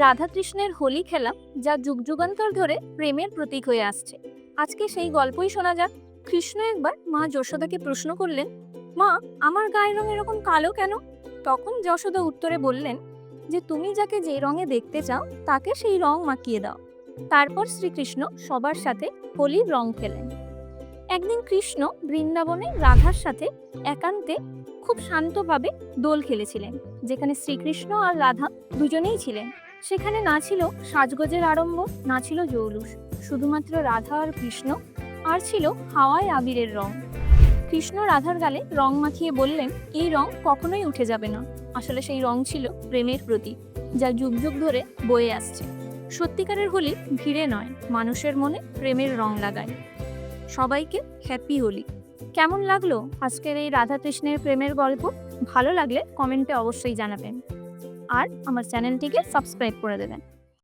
রাধা কৃষ্ণের হোলি খেলা যা যুগ যুগান্তর ধরে প্রেমের প্রতীক হয়ে আসছে। আজকে সেই গল্পই শোনা যাক। কৃষ্ণ একবার মা যশোদাকে প্রশ্ন করলেন, মা, আমার গায়ের রং এরকম কালো কেন? তখন যশোদা উত্তরে বললেন যে তুমি যাকে যে রঙে দেখতে চাও তাকে সেই রং মাখিয়ে দাও। তারপর শ্রীকৃষ্ণ সবার সাথে হোলির রং খেলেন। একদিন কৃষ্ণ বৃন্দাবনে রাধার সাথে একান্তে খুব শান্তভাবে দোল খেলেছিলেন, যেখানে শ্রীকৃষ্ণ আর রাধা দুজনেই ছিলেন। সেখানে না ছিল সাজগোজের আড়ম্ব, না ছিল জৌলুস, শুধুমাত্র রাধা আর কৃষ্ণ, আর ছিল হাওয়ায় আবিরের রং। কৃষ্ণ রাধার গালে রং মাখিয়ে বললেন, এই রং কখনোই উঠে যাবে না। আসলে সেই রং ছিল প্রেমের প্রতীক, যা যুগ যুগ ধরে বয়ে আসছে। সত্যিকারের হোলি ভিড়ে নয়, মানুষের মনে প্রেমের রং লাগায়। সবাইকে হ্যাপি হোলি। কেমন লাগলো আজকের এই রাধা কৃষ্ণের প্রেমের গল্প? ভালো লাগলে কমেন্টে অবশ্যই জানাবেন, আর আমার চ্যানেলটিকে সাবস্ক্রাইব করে দেবেন।